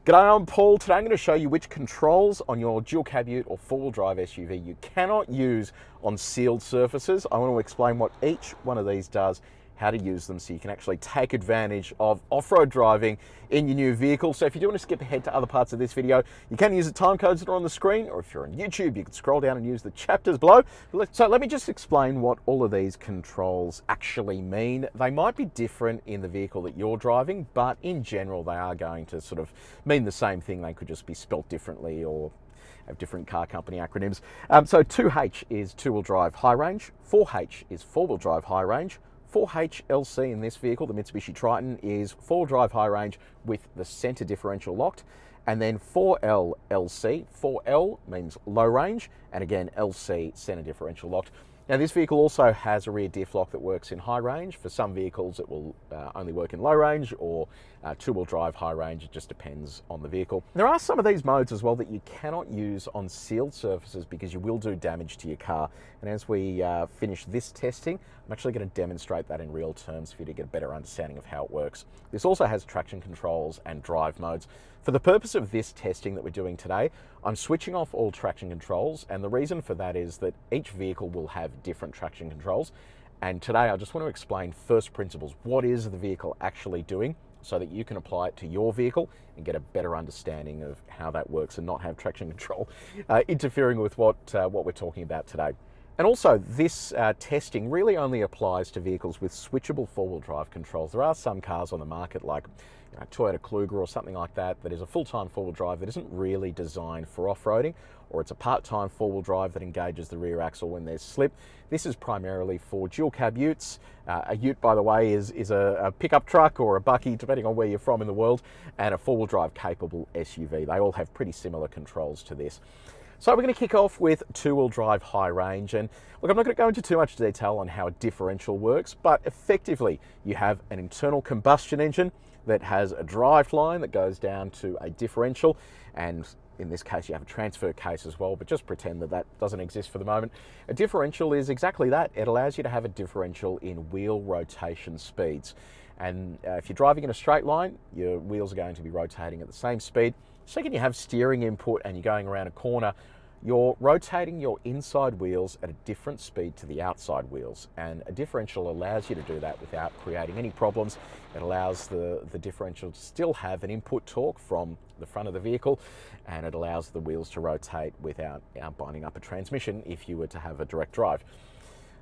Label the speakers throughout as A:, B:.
A: G'day, I'm Paul. Today I'm going to show you which controls on your dual cab ute or four-wheel drive SUV you cannot use on sealed surfaces. I want to explain what each one of these does, how to use them so you can actually take advantage of off-road driving in your new vehicle. So if you do want to skip ahead to other parts of this video, you can use the time codes that are on the screen, or if you're on YouTube, you can scroll down and use the chapters below. So let me just explain what all of these controls actually mean. They might be different in the vehicle that you're driving, but in general, they are going to sort of mean the same thing. They could just be spelt differently or have different car company acronyms. So 2H is two-wheel drive high range, 4H is four-wheel drive high range, 4H LC in this vehicle, the Mitsubishi Triton, is four-wheel drive high range with the center differential locked. And then 4L LC, 4L means low range, and again, LC, center differential locked. Now this vehicle also has a rear diff lock that works in high range. For some vehicles it will only work in low range or two-wheel drive high range. It just depends on the vehicle. There are some of these modes as well that you cannot use on sealed surfaces because you will do damage to your car. And as we finish this testing, I'm actually going to demonstrate that in real terms for you to get a better understanding of how it works. This also has traction controls and drive modes. For the purpose of this testing that we're doing today, I'm switching off all traction controls, and the reason for that is that each vehicle will have different traction controls. And today I just want to explain first principles. What is the vehicle actually doing so that you can apply it to your vehicle and get a better understanding of how that works and not have traction control interfering with what we're talking about today. And also, this testing really only applies to vehicles with switchable four-wheel drive controls. There are some cars on the market like Toyota Kluger or something like that that is a full-time four-wheel drive that isn't really designed for off-roading, or it's a part-time four-wheel drive that engages the rear axle when there's slip. This is primarily for dual cab utes. A ute, by the way, is a pickup truck or a bucky, depending on where you're from in the world, and a four-wheel drive capable SUV. They all have pretty similar controls to this. So we're going to kick off with two-wheel drive high range, and look, I'm not going to go into too much detail on how a differential works, but effectively you have an internal combustion engine that has a drive line that goes down to a differential, and in this case you have a transfer case as well, but just pretend that that doesn't exist for the moment. A differential is exactly that. It allows you to have a differential in wheel rotation speeds, and if you're driving in a straight line, your wheels are going to be rotating at the same speed. Second, you have steering input and you're going around a corner, you're rotating your inside wheels at a different speed to the outside wheels, and a differential allows you to do that without creating any problems. It allows the differential to still have an input torque from the front of the vehicle, and it allows the wheels to rotate without binding up a transmission if you were to have a direct drive.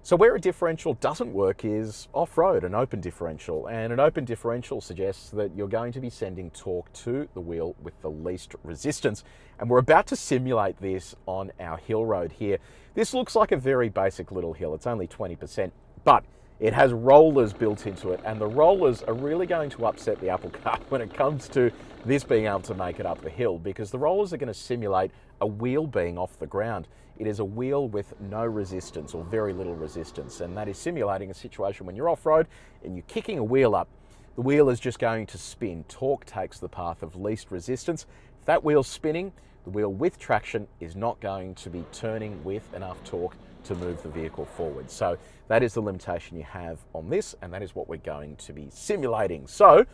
A: So where a differential doesn't work is off-road, an open differential. And an open differential suggests that you're going to be sending torque to the wheel with the least resistance. And we're about to simulate this on our hill road here. This looks like a very basic little hill. It's only 20%, but it has rollers built into it. And the rollers are really going to upset the apple cart when it comes to this being able to make it up the hill, because the rollers are going to simulate a wheel being off the ground. It is a wheel with no resistance or very little resistance, and that is simulating a situation when you're off-road and you're kicking a wheel up. The wheel is just going to spin. Torque takes the path of least resistance. If that wheel's spinning, the wheel with traction is not going to be turning with enough torque to move the vehicle forward. So that is the limitation you have on this, and that is what we're going to be simulating. So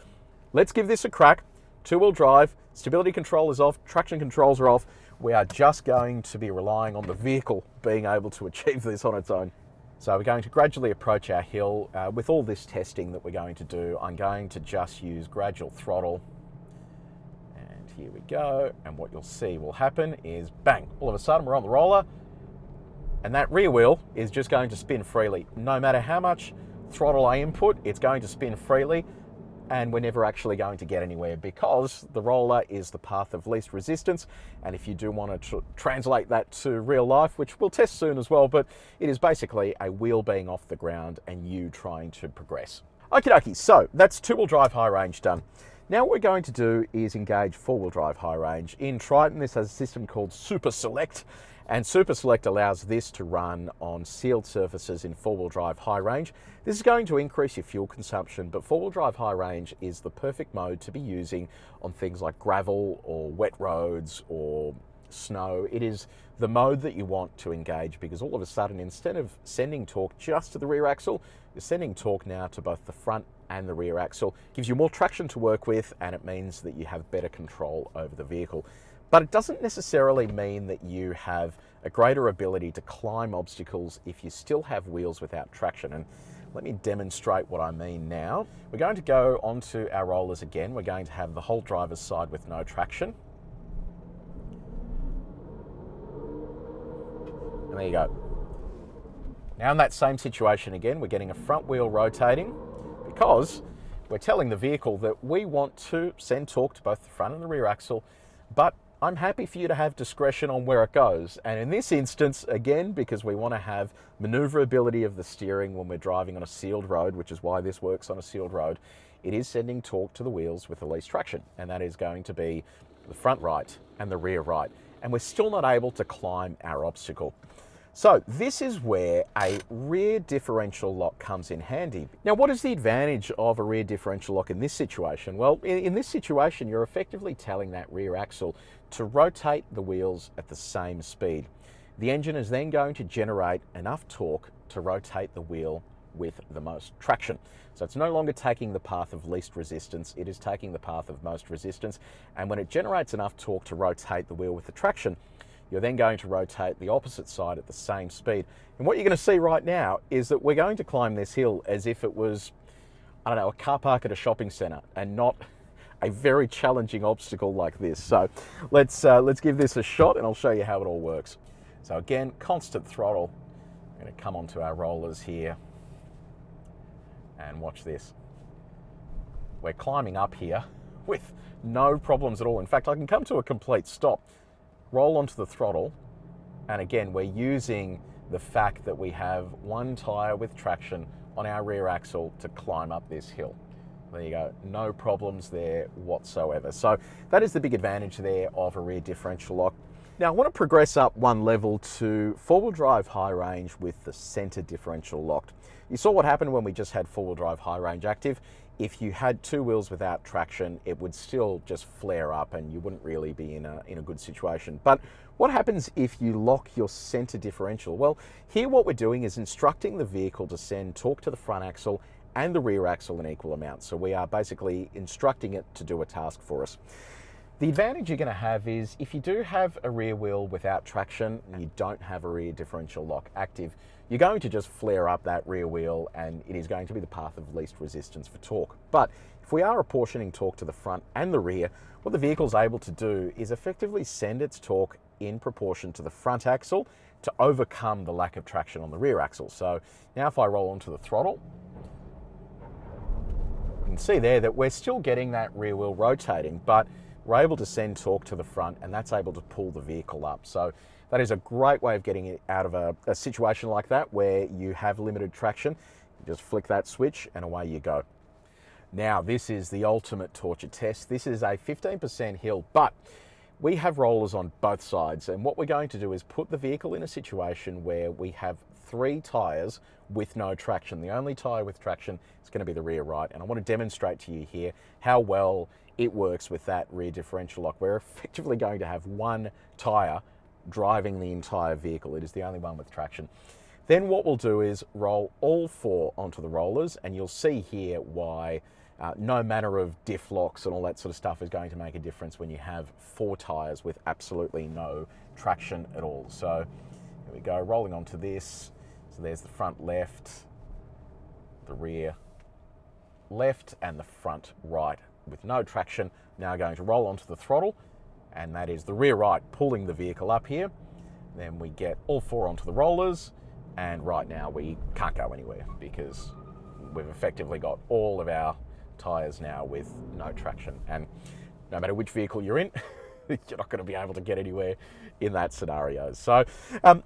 A: let's give this a crack. Two-wheel drive, stability control is off, traction controls are off. We are just going to be relying on the vehicle being able to achieve this on its own. So we're going to gradually approach our hill. With all this testing that we're going to do, I'm going to just use gradual throttle. And here we go. And what you'll see will happen is bang, all of a sudden we're on the roller, and that rear wheel is just going to spin freely. No matter how much throttle I input, it's going to spin freely. And we're never actually going to get anywhere because the roller is the path of least resistance. And if you do want to translate that to real life, which we'll test soon as well, but it is basically a wheel being off the ground and you trying to progress. Okie dokie, so that's two-wheel drive high range done. Now what we're going to do is engage four-wheel drive high range. In Triton, this has a system called Super Select, and Super Select allows this to run on sealed surfaces in four-wheel drive high range. This is going to increase your fuel consumption, but four-wheel drive high range is the perfect mode to be using on things like gravel or wet roads or snow. It is the mode that you want to engage because all of a sudden, instead of sending torque just to the rear axle, you're sending torque now to both the front and the rear axle. Gives you more traction to work with, and it means that you have better control over the vehicle. But it doesn't necessarily mean that you have a greater ability to climb obstacles if you still have wheels without traction. And let me demonstrate what I mean now. We're going to go onto our rollers again. We're going to have the whole driver's side with no traction. And there you go. Now in that same situation again, we're getting a front wheel rotating because we're telling the vehicle that we want to send torque to both the front and the rear axle, but I'm happy for you to have discretion on where it goes. And in this instance, again, because we want to have maneuverability of the steering when we're driving on a sealed road, which is why this works on a sealed road, it is sending torque to the wheels with the least traction. And that is going to be the front right and the rear right. And we're still not able to climb our obstacle. So this is where a rear differential lock comes in handy. Now, what is the advantage of a rear differential lock in this situation? Well, in this situation, you're effectively telling that rear axle to rotate the wheels at the same speed. The engine is then going to generate enough torque to rotate the wheel with the most traction. So it's no longer taking the path of least resistance, it is taking the path of most resistance. And when it generates enough torque to rotate the wheel with the traction, you're then going to rotate the opposite side at the same speed. And what you're going to see right now is that we're going to climb this hill as if it was, I don't know, a car park at a shopping centre and not a very challenging obstacle like this. So let's give this a shot and I'll show you how it all works. So again, constant throttle. I'm going to come onto our rollers here and watch this. We're climbing up here with no problems at all. In fact, I can come to a complete stop, roll onto the throttle, and again, we're using the fact that we have one tyre with traction on our rear axle to climb up this hill. There you go, no problems there whatsoever. So that is the big advantage there of a rear differential lock. Now I want to progress up one level to four-wheel drive high range with the center differential locked. You saw what happened when we just had four-wheel drive high range active. If you had two wheels without traction, it would still just flare up and you wouldn't really be in a good situation. But what happens if you lock your center differential? Well, here what we're doing is instructing the vehicle to send torque to the front axle and the rear axle in equal amounts. So we are basically instructing it to do a task for us. The advantage you're going to have is if you do have a rear wheel without traction and you don't have a rear differential lock active, you're going to just flare up that rear wheel and it is going to be the path of least resistance for torque. But if we are apportioning torque to the front and the rear, what the vehicle's able to do is effectively send its torque in proportion to the front axle to overcome the lack of traction on the rear axle. So now if I roll onto the throttle, you can see there that we're still getting that rear wheel rotating, but we're able to send torque to the front and that's able to pull the vehicle up. So that is a great way of getting it out of a situation like that where you have limited traction. You just flick that switch and away you go. Now this is the ultimate torture test. This is a 15% hill, but we have rollers on both sides, and what we're going to do is put the vehicle in a situation where we have three tyres with no traction. The only tyre with traction is going to be the rear right, and I want to demonstrate to you here how well it works with that rear differential lock. We're effectively going to have one tyre driving the entire vehicle. It is the only one with traction. Then what we'll do is roll all four onto the rollers, and you'll see here why no manner of diff locks and all that sort of stuff is going to make a difference when you have four tyres with absolutely no traction at all. So here we go, rolling onto this. So there's the front left, the rear left, and the front right with no traction. Now going to roll onto the throttle, and that is the rear right pulling the vehicle up here. Then we get all four onto the rollers, and right now we can't go anywhere because we've effectively got all of our tyres now with no traction. And no matter which vehicle you're in, you're not going to be able to get anywhere in that scenario. So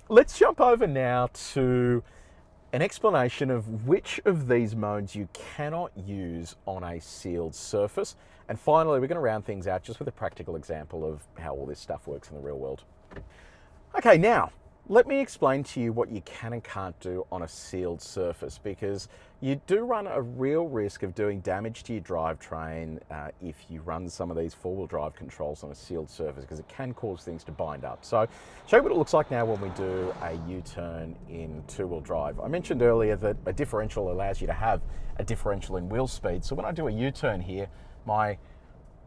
A: let's jump over now to an explanation of which of these modes you cannot use on a sealed surface. And finally, we're going to round things out just with a practical example of how all this stuff works in the real world. Okay, now, Let me explain to you what you can and can't do on a sealed surface, because you do run a real risk of doing damage to your drivetrain if you run some of these four-wheel drive controls on a sealed surface, because it can cause things to bind up. So show you what it looks like now when we do a U-turn in two-wheel drive. I mentioned earlier that a differential allows you to have a differential in wheel speed. So when I do a U-turn here, my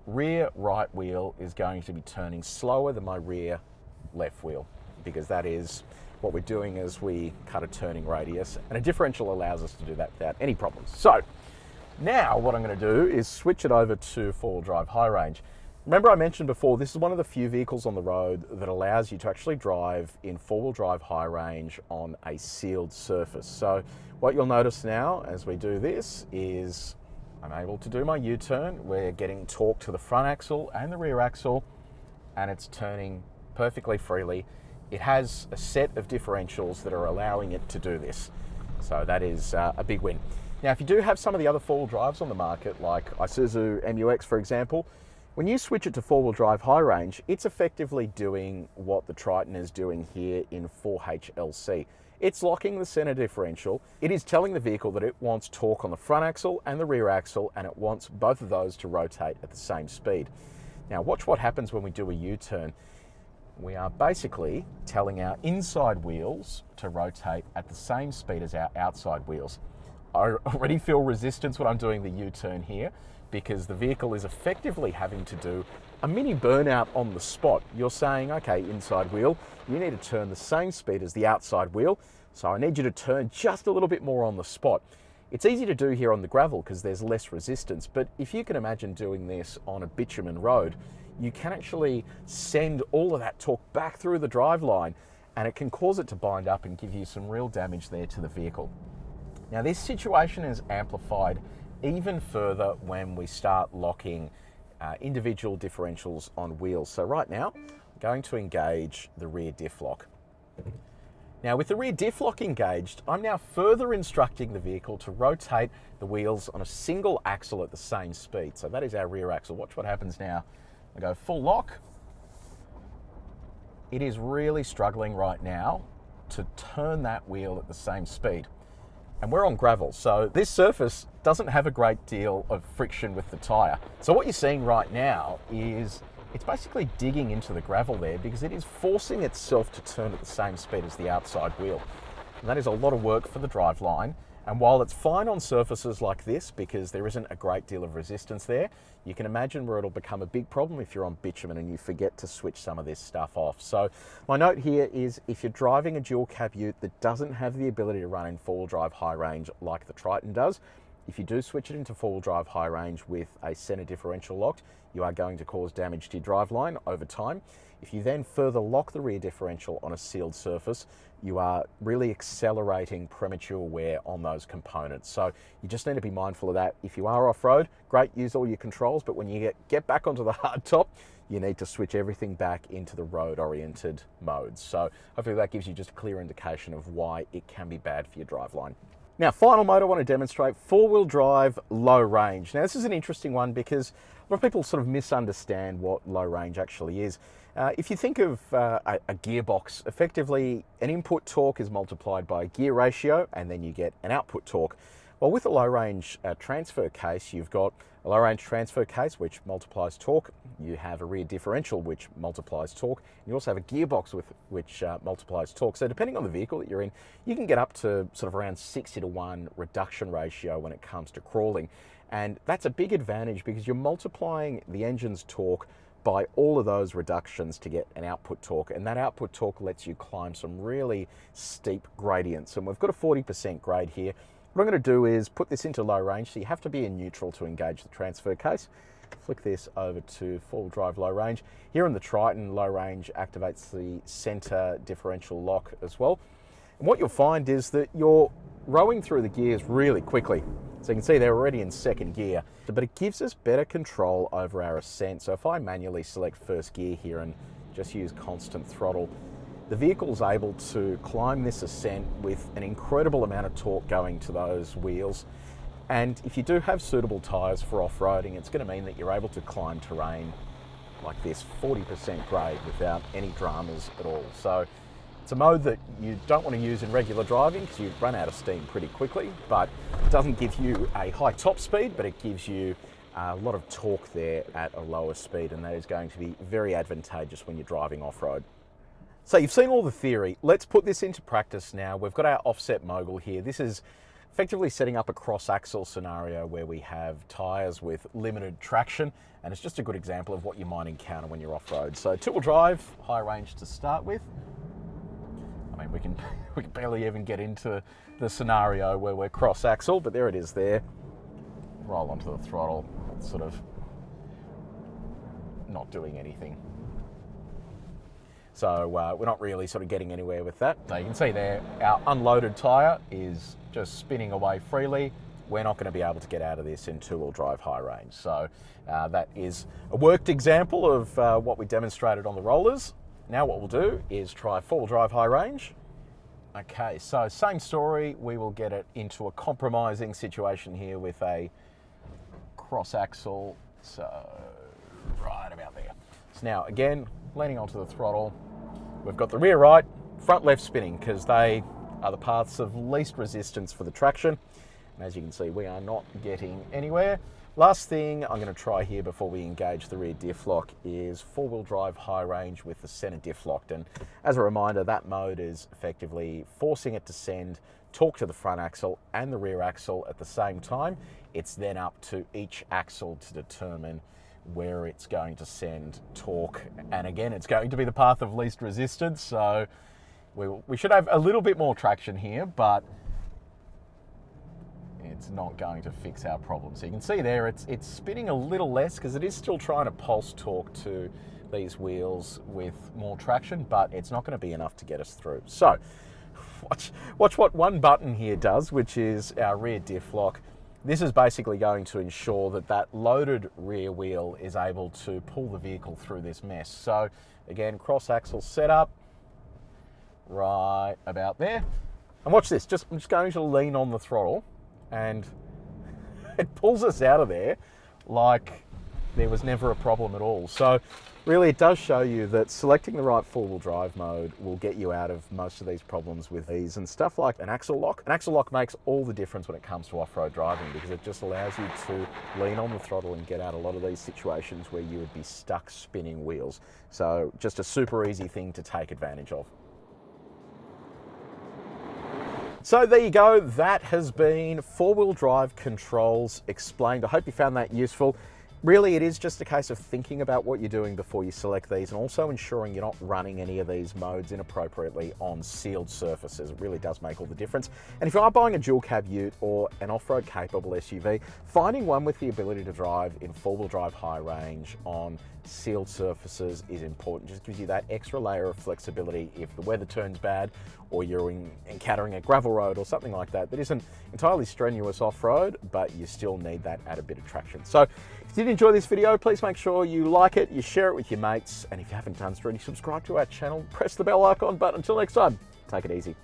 A: rear right wheel is going to be turning slower than my rear left wheel, because that is what we're doing as we cut a turning radius, and a differential allows us to do that without any problems. So now what I'm going to do is switch it over to four-wheel drive high range. Remember, I mentioned before, this is one of the few vehicles on the road that allows you to actually drive in four-wheel drive high range on a sealed surface. So what you'll notice now as we do this is I'm able to do my U-turn. We're getting torque to the front axle and the rear axle, and it's turning perfectly freely. It has a set of differentials that are allowing it to do this. So that is a big win. Now, if you do have some of the other four-wheel drives on the market, like Isuzu MUX, for example, when you switch it to four-wheel drive high range, it's effectively doing what the Triton is doing here in 4HLC. It's locking the center differential. It is telling the vehicle that it wants torque on the front axle and the rear axle, and it wants both of those to rotate at the same speed. Now, watch what happens when we do a U-turn. We are basically telling our inside wheels to rotate at the same speed as our outside wheels. I already feel resistance when I'm doing the U-turn here, because the vehicle is effectively having to do a mini burnout on the spot. You're saying, okay, inside wheel, you need to turn the same speed as the outside wheel, so I need you to turn just a little bit more on the spot. It's easy to do here on the gravel because there's less resistance, but if you can imagine doing this on a bitumen road, you can actually send all of that torque back through the driveline, and it can cause it to bind up and give you some real damage there to the vehicle. Now, this situation is amplified even further when we start locking individual differentials on wheels. So right now, I'm going to engage the rear diff lock. Now, with the rear diff lock engaged, I'm now further instructing the vehicle to rotate the wheels on a single axle at the same speed. So that is our rear axle. Watch what happens now. I go full lock. It is really struggling right now to turn that wheel at the same speed. And we're on gravel, so this surface doesn't have a great deal of friction with the tire. So what you're seeing right now is it's basically digging into the gravel there, because it is forcing itself to turn at the same speed as the outside wheel. And that is a lot of work for the driveline. And while it's fine on surfaces like this, because there isn't a great deal of resistance there, you can imagine where it'll become a big problem if you're on bitumen and you forget to switch some of this stuff off. So my note here is, if you're driving a dual cab ute that doesn't have the ability to run in four-wheel drive high range like the Triton does, if you do switch it into four-wheel drive high range with a center differential locked, you are going to cause damage to your driveline over time. If you then further lock the rear differential on a sealed surface, you are really accelerating premature wear on those components. So you just need to be mindful of that. If you are off-road, great, use all your controls, but when you get back onto the hard top, you need to switch everything back into the road-oriented modes. So hopefully that gives you just a clear indication of why it can be bad for your driveline. Now, final mode I want to demonstrate, four-wheel drive low range. Now, this is an interesting one because a lot of people sort of misunderstand what low range actually is. If you think of a gearbox, effectively an input torque is multiplied by a gear ratio, and then you get an output torque. Well, with a low range transfer case, you've got a low range transfer case which multiplies torque. You have a rear differential which multiplies torque. You also have a gearbox which multiplies torque. So depending on the vehicle that you're in, you can get up to sort of around 60-to-1 reduction ratio when it comes to crawling. And that's a big advantage because you're multiplying the engine's torque by all of those reductions to get an output torque, and that output torque lets you climb some really steep gradients. And we've got a 40% grade here. What I'm going to do is put this into low range, so you have to be in neutral to engage the transfer case. Flick this over to four-wheel drive low range. Here in the Triton, low range activates the center differential lock as well. And what you'll find is that you're rowing through the gears really quickly. So you can see they're already in second gear, but it gives us better control over our ascent. So if I manually select first gear here and just use constant throttle, the vehicle's able to climb this ascent with an incredible amount of torque going to those wheels. And if you do have suitable tires for off-roading, it's going to mean that you're able to climb terrain like this, 40% grade, without any dramas at all. So It's a mode that you don't want to use in regular driving because you run out of steam pretty quickly, but it doesn't give you a high top speed, but it gives you a lot of torque there at a lower speed, and that is going to be very advantageous when you're driving off-road. So you've seen all the theory. Let's put this into practice now. We've got our offset Mogul here. This is effectively setting up a cross-axle scenario where we have tyres with limited traction, and it's just a good example of what you might encounter when you're off-road. So two-wheel drive, high range to start with. I mean, we can barely even get into the scenario where we're cross-axle, but there it is there. Roll onto the throttle, sort of not doing anything. So we're not really sort of getting anywhere with that. So you can see there, our unloaded tyre is just spinning away freely. We're not going to be able to get out of this in two-wheel drive high range. So that is a worked example of what we demonstrated on the rollers. Now what we'll do is try four-wheel drive high range. Okay, so same story. We will get it into a compromising situation here with a cross axle. So right about there. So now again, leaning onto the throttle. We've got the rear right, front left spinning because they are the paths of least resistance for the traction. And as you can see, we are not getting anywhere. Last thing I'm going to try here before we engage the rear diff lock is four-wheel drive high range with the center diff locked. And as a reminder, that mode is effectively forcing it to send torque to the front axle and the rear axle at the same time. It's then up to each axle to determine where it's going to send torque. And again, it's going to be the path of least resistance. So we should have a little bit more traction here, but it's not going to fix our problem. So you can see there, it's spinning a little less because it is still trying to pulse torque to these wheels with more traction, but it's not going to be enough to get us through. So watch what one button here does, which is our rear diff lock. This is basically going to ensure that that loaded rear wheel is able to pull the vehicle through this mess. So again, cross axle setup right about there. And watch this, I'm just going to lean on the throttle and it pulls us out of there like there was never a problem at all. So really it does show you that selecting the right four-wheel drive mode will get you out of most of these problems with ease. And stuff like an axle lock. An axle lock makes all the difference when it comes to off-road driving because it just allows you to lean on the throttle and get out a lot of these situations where you would be stuck spinning wheels. So just a super easy thing to take advantage of. So there you go, that has been four-wheel drive controls explained. I hope you found that useful. Really, it is just a case of thinking about what you're doing before you select these and also ensuring you're not running any of these modes inappropriately on sealed surfaces. It really does make all the difference. And if you are buying a dual cab ute or an off-road capable SUV, finding one with the ability to drive in four-wheel drive high range on sealed surfaces is important. Just gives you that extra layer of flexibility if the weather turns bad or you're encountering a gravel road or something like that that isn't entirely strenuous off-road, but you still need that added bit of traction. So if you did enjoy this video, please make sure you like it, you share it with your mates, and if you haven't done so already, subscribe to our channel, press the bell icon. But until next time, take it easy.